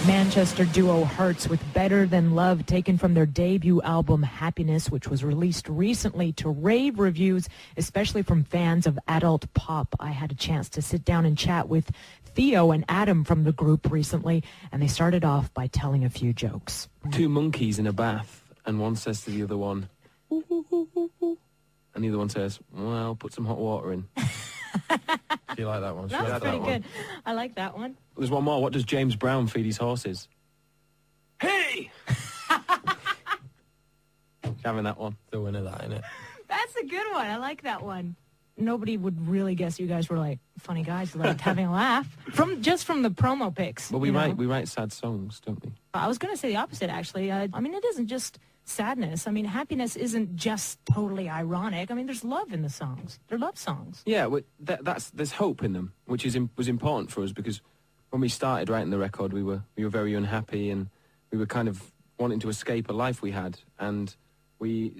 Manchester duo Hertz with Better Than Love, taken from their debut album Happiness, which was released recently to rave reviews, especially from fans of adult pop. I had a chance to sit down and chat with Theo and Adam from the group recently, and they started off by telling a few jokes. Two monkeys in a bath, and one says to the other one, "Ooh, ooh, ooh, ooh, ooh." And the other one says, "Well, put some hot water in." Do you like that one? That's pretty good. I like that one. There's one more. What does James Brown feed his horses? Hey! Having that one. The winner, that, innit? That's a good one. I like that one. Nobody would really guess you guys were like funny guys who liked having a laugh from the promo pics. Well, we write sad songs, don't we? I was going to say the opposite, actually. I mean, it isn't just sadness. I mean, happiness isn't just totally ironic. I mean, there's love in the songs. They're love songs. Yeah, there's hope in them, which was important for us, because when we started writing the record, we were very unhappy, and we were kind of wanting to escape a life we had, and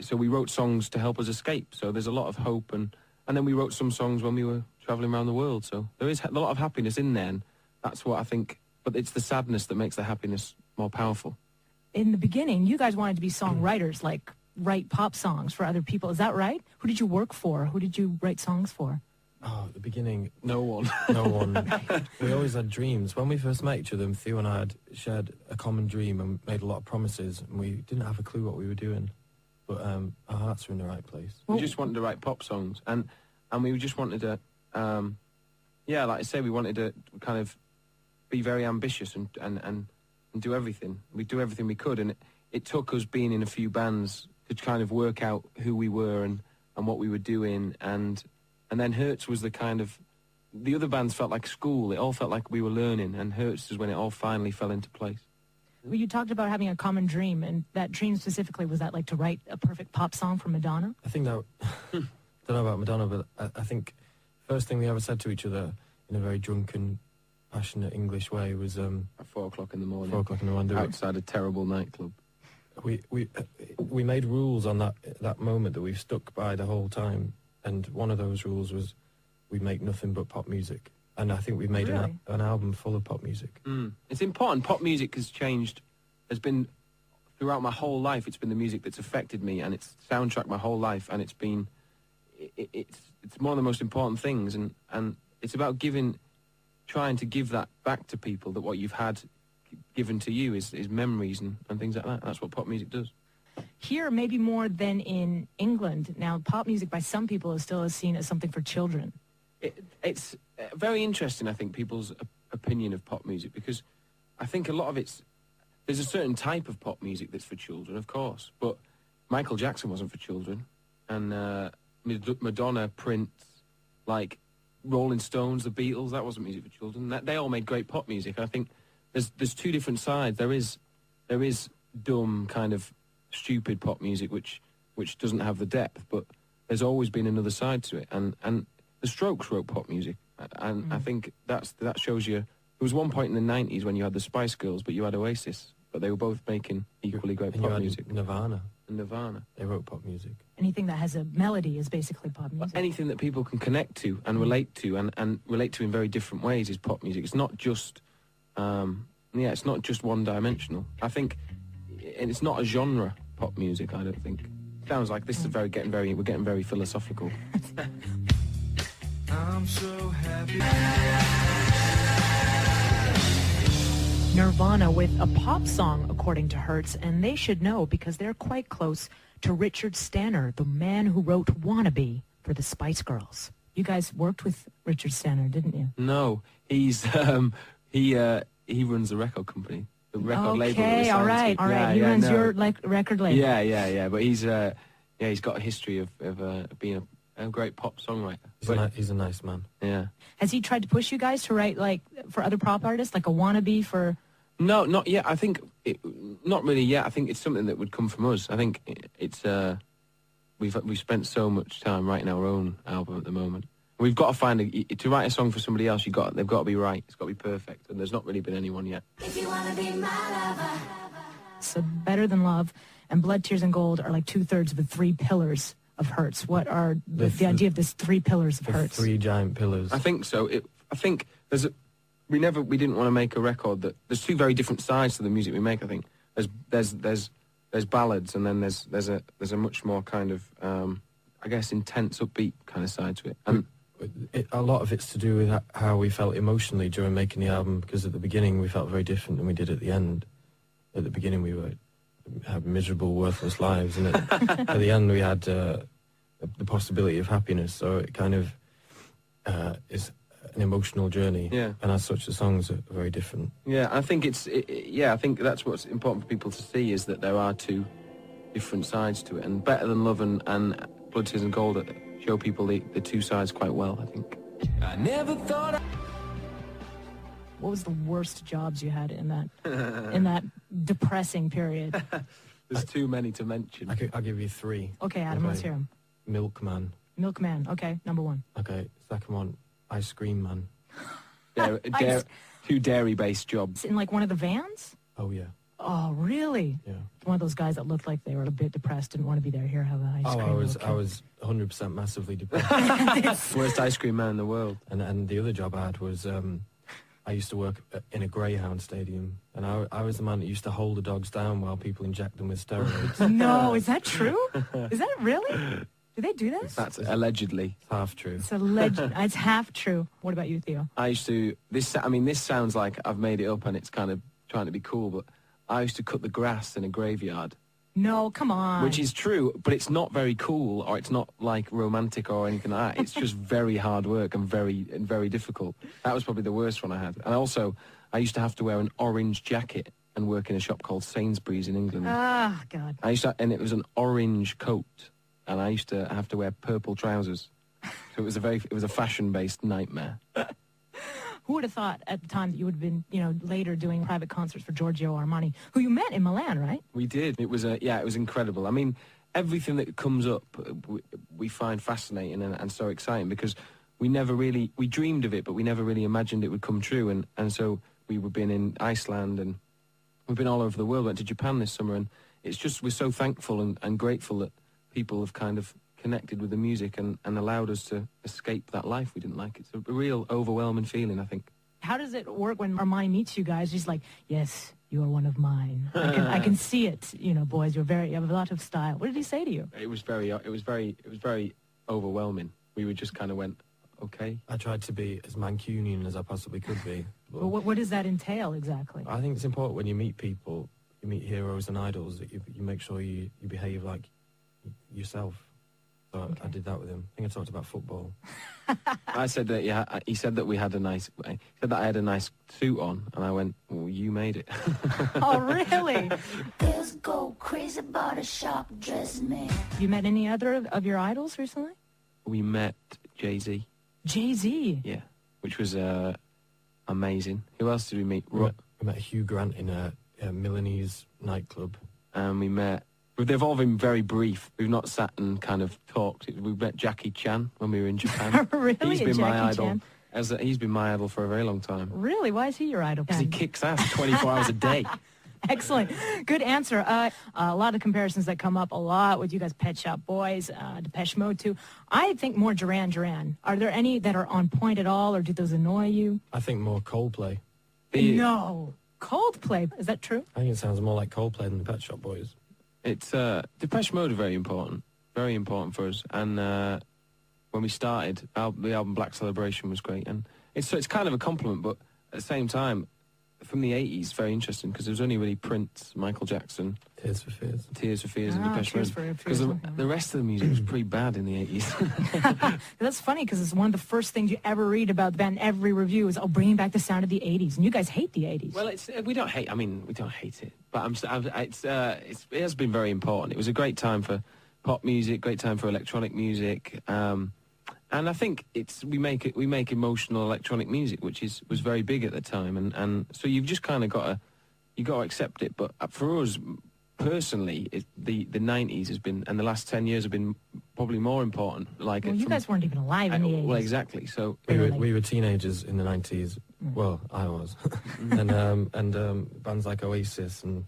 so we wrote songs to help us escape. So there's a lot of hope, and then we wrote some songs when we were traveling around the world. So there is a lot of happiness in there, and that's what I think. But it's the sadness that makes the happiness more powerful. In the beginning, you guys wanted to be songwriters, like write pop songs for other people. Is that right? Who did you work for? Who did you write songs for? Oh, at the beginning, no one. No one. We always had dreams. When we first met each other, Theo and I had shared a common dream and made a lot of promises, and we didn't have a clue what we were doing. But our hearts were in the right place. We just wanted to write pop songs, and we just wanted to, like I say, we wanted to kind of be very ambitious and do everything. We'd do everything we could, and it took us being in a few bands to kind of work out who we were and what we were doing, and then Hertz was the kind of, the other bands felt like school. It all felt like we were learning, and Hertz is when it all finally fell into place. Well, you talked about having a common dream, and that dream specifically, was that like to write a perfect pop song for Madonna? I think that, don't know about Madonna, but I think first thing we ever said to each other in a very drunken, passionate English way was at 4 o'clock in the morning. 4 o'clock in the morning, outside a terrible nightclub. We made rules on that moment that we've stuck by the whole time, and one of those rules was we make nothing but pop music, and I think we've made an album full of pop music. It's important. Pop music has been throughout my whole life. It's been the music that's affected me, and it's soundtracked my whole life, and it's one of the most important things, and it's about trying to give that back to people, that what you've had given to you is memories and things like that. That's what pop music does. Here, maybe more than in England. Now, pop music by some people is still seen as something for children. It's very interesting, I think, people's opinion of pop music, because I think a lot of there's a certain type of pop music that's for children, of course, but Michael Jackson wasn't for children, and Madonna, Prince, like Rolling Stones, the Beatles, that wasn't music for children. They all made great pop music. I think there's two different sides. There is dumb, kind of stupid pop music which doesn't have the depth, but there's always been another side to it. And the Strokes wrote pop music, and I think that shows you. There was one point in the 90s when you had the Spice Girls, but you had Oasis, but they were both making equally great pop music. Nirvana. They wrote pop music. Anything that has a melody is basically pop music. Anything that people can connect to and relate to, and relate to in very different ways, is pop music. It's not just, it's not just one-dimensional. I think, and it's not a genre, pop music, I don't think. Sounds like this is we're getting very philosophical. I'm so happy. Nirvana with a pop song, according to Hertz, and they should know because they're quite close to Richard Stanner, the man who wrote Wannabe for the Spice Girls. You guys worked with Richard Stanner, didn't you? No, he's he runs the record company, the record label. Okay, all right. He runs your record label. Yeah. But he's got a history of being a great pop songwriter. He's a nice man. Yeah. Has he tried to push you guys to write like for other pop artists, like a Wannabe for? No, not yet. I think not really yet. I think it's something that would come from us. I think it's we've spent so much time writing our own album at the moment. We've got to find to write a song for somebody else. They've got to be right. It's got to be perfect, and there's not really been anyone yet. If you wanna be my lover. So Better Than Love and Blood, Tears and Gold are like 2/3 of the 3 pillars of Hertz. What are the idea of this 3 pillars of Hertz? 3 giant pillars. I think so. I think there's we didn't want to make a record that... There's two very different sides to the music we make, I think. There's ballads, and then there's a much more kind of, I guess, intense, upbeat kind of side to it. And a lot of it's to do with how we felt emotionally during making the album, because at the beginning we felt very different than we did at the end. At the beginning we had miserable, worthless lives, and at the end we had the possibility of happiness, so it kind of is an emotional journey. Yeah. And as such, the songs are very different. Yeah, I think I think that's what's important for people to see, is that there are two different sides to it, and Better Than Love and Blood, Tears and Gold show people the two sides quite well, I think. I never thought What was the worst jobs you had in that depressing period? There's too many to mention. I'll give you three. Okay, Adam, let's hear them. Milkman. Milkman, okay, number one. Okay, second one, Ice Cream Man. Two dairy-based jobs. In like one of the vans? Oh, yeah. Oh, really? Yeah. One of those guys that looked like they were a bit depressed, didn't want to be there. Here, have an ice cream. I was 100% massively depressed. Worst ice cream man in the world. And the other job I had was, I used to work in a Greyhound stadium, and I was the man that used to hold the dogs down while people inject them with steroids. No, is that true? Is that really? Do they do that? That's allegedly. It's half true. It's alleged. It's half true. What about you, Theo? I used to... This sounds like I've made it up and it's kind of trying to be cool, but I used to cut the grass in a graveyard. No, come on. Which is true, but it's not very cool, or it's not like romantic or anything like that. It's just very hard work and very difficult. That was probably the worst one I had. And also, I used to have to wear an orange jacket and work in a shop called Sainsbury's in England. Ah, God. And it was an orange coat, and I used to have to wear purple trousers. So it was a fashion-based nightmare. Who would have thought at the time that you would have been, later doing private concerts for Giorgio Armani, who you met in Milan, right? We did. It was incredible. I mean, everything that comes up, we find fascinating and so exciting, because we dreamed of it, but we never really imagined it would come true. And so we've been in Iceland, and we've been all over the world. Went to Japan this summer, and it's just, we're so thankful and grateful that people have kind of connected with the music and allowed us to escape that life we didn't like. It's a real overwhelming feeling, I think. How does it work when Armani meets you guys? He's like, yes, you are one of mine. I can see it. Boys, you have a lot of style. What did he say to you? It was very overwhelming. We just kind of went, okay. I tried to be as Mancunian as I possibly could be. But what does that entail exactly? I think it's important when you meet people, you meet heroes and idols, that you make sure you behave like yourself. So okay. I did that with him. I think I talked about football. I said that, he said that I had a nice suit on, and I went, well, you made it. Oh, really? Girls go crazy about a sharp dressed man. You met any other of your idols recently? We met Jay-Z. Jay-Z? Yeah, which was amazing. Who else did we meet? We met Hugh Grant in a Milanese nightclub. And we met... They've all been very brief. We've not sat and kind of talked. We met Jackie Chan when we were in Japan. Really? He's been my idol. Chan? He's been my idol for a very long time. Really? Why is he your idol? Because he kicks ass 24 hours a day. Excellent. Good answer. A lot of comparisons that come up a lot with you guys, Pet Shop Boys, Depeche Mode too. I think more Duran Duran. Are there any that are on point at all, or do those annoy you? I think more Coldplay. No. Coldplay. Is that true? I think it sounds more like Coldplay than the Pet Shop Boys. It's Depeche Mode are very important for us. And when we started, the album Black Celebration was great, and it's kind of a compliment, but at the same time, from the 80s, very interesting, because there was only really Prince, Michael Jackson, Tears for Fears, and Depeche Mode. Because the rest of the music was pretty bad in the 80s. That's funny, because it's one of the first things you ever read about the band. Every review is, bringing back the sound of the 80s, and you guys hate the 80s. Well, we don't hate it, but it has been very important. It was a great time for pop music, great time for electronic music, and I think we make emotional electronic music, which was very big at the time, and so you've just kind of got to accept it. But for us personally, the 90s has been, and the last 10 years have been probably more important. You guys weren't even alive in the 80s. Well, exactly. So we were teenagers in the 90s. Well, I was, and bands like Oasis and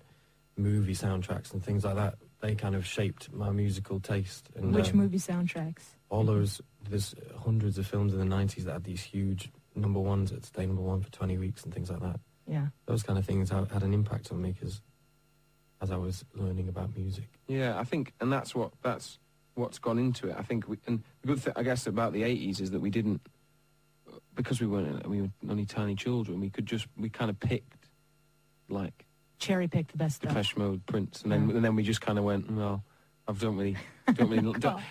movie soundtracks and things like that, they kind of shaped my musical taste. And which movie soundtracks? All those. There's hundreds of films in the 90s that had these huge number ones that stay number one for 20 weeks and things like that. Yeah. Those kind of things had an impact on me as I was learning about music. Yeah, I think, and that's what's gone into it. I think, and the good thing, I guess, about the 80s is that we didn't, because we were only tiny children, we kind of picked, like, cherry-picked the best stuff. Depeche Mode, Prince, and then we just kind of went, well, I don't really,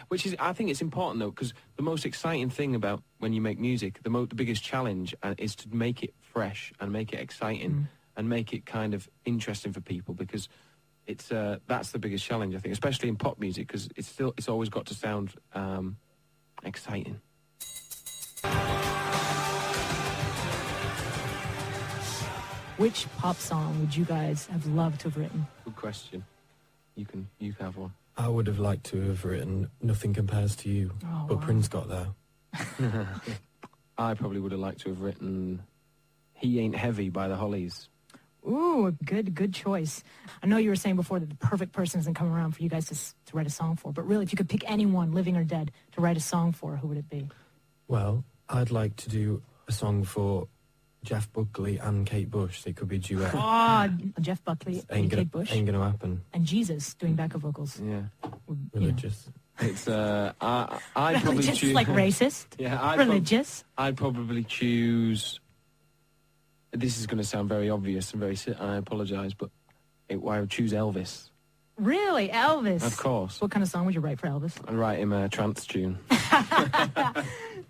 which is, I think it's important though, because the most exciting thing about when you make music, the biggest challenge is to make it fresh and make it exciting and make it kind of interesting for people, because it's that's the biggest challenge, I think, especially in pop music, because it's always got to sound exciting. Which pop song would you guys have loved to have written? Good question. You have one. I would have liked to have written Nothing Compares to You, but wow. Prince got there. I probably would have liked to have written He Ain't Heavy by the Hollies. Ooh, good choice. I know you were saying before that the perfect person hasn't come around for you guys to write a song for, but really, if you could pick anyone, living or dead, to write a song for, who would it be? Well, I'd like to do a song for Jeff Buckley and Kate Bush. They could be a duet. Oh, Jeff Buckley and Kate Bush. Ain't gonna happen. And Jesus doing backup vocals. Yeah. Religious. It's I'd probably Religious, choose like racist. Yeah, religious. I'd probably choose. This is going to sound very obvious and and I apologise, but I would choose Elvis. Really, Elvis? Of course. What kind of song would you write for Elvis? I'd write him a trance tune.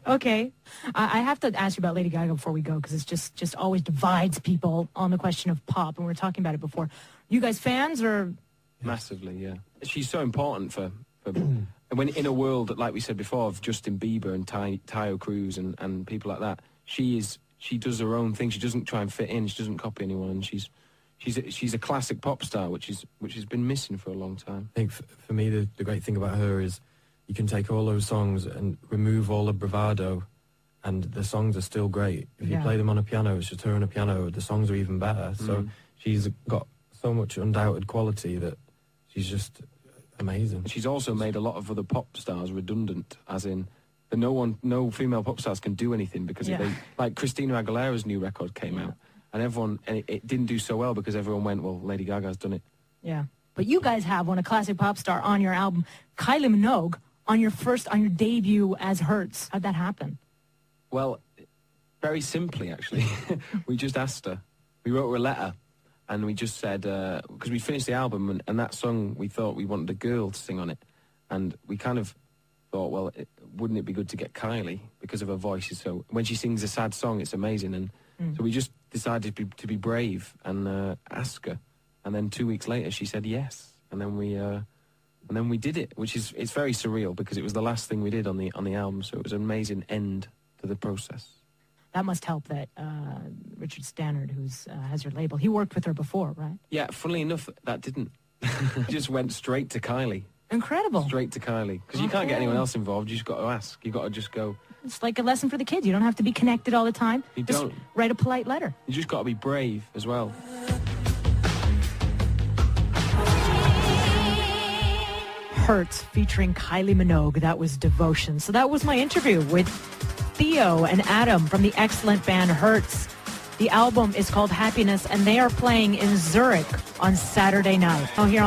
Okay. I have to ask you about Lady Gaga before we go, because it's just always divides people on the question of pop, and we were talking about it before. You guys fans or? Massively, yeah. She's so important for when in a world that, like we said before, of Justin Bieber and Tayo Cruz and people like that, she does her own thing. She doesn't try and fit in. She doesn't copy anyone. And she's a classic pop star, which has been missing for a long time. I think for me, the great thing about her is you can take all those songs and remove all the bravado, and the songs are still great. If you play them on a piano, it's just her on a piano, the songs are even better. So she's got so much undoubted quality that she's just amazing. She's also made a lot of other pop stars redundant, as in no female pop stars can do anything because like Christina Aguilera's new record came out, and it didn't do so well because everyone went, well, Lady Gaga's done it. Yeah. But you guys have one, a classic pop star, on your album. Kylie Minogue, on your debut as Hurts. How'd that happen? Well, very simply, actually. We just asked her. We wrote her a letter, and we just said, because we finished the album, and that song, we thought we wanted a girl to sing on it. And we kind of thought, well, wouldn't it be good to get Kylie, because of her voice. So when she sings a sad song, it's amazing. And so we just decided to be brave and ask her. And then 2 weeks later, she said yes. And then we did it, it's very surreal because it was the last thing we did on the album. So it was an amazing end to the process. That must help that Richard Stannard, who has your label, he worked with her before, right? Yeah, funnily enough, that didn't. He just went straight to Kylie. Incredible. Straight to Kylie. Because you can't get anyone else involved. You just got to ask. You got to just go. It's like a lesson for the kids. You don't have to be connected all the time. You just don't. Write a polite letter. You just got to be brave as well. Hurts featuring Kylie Minogue. That was Devotion. So that was my interview with Theo and Adam from the excellent band Hurts. The album is called Happiness, and they are playing in Zurich on Saturday night. Oh, here on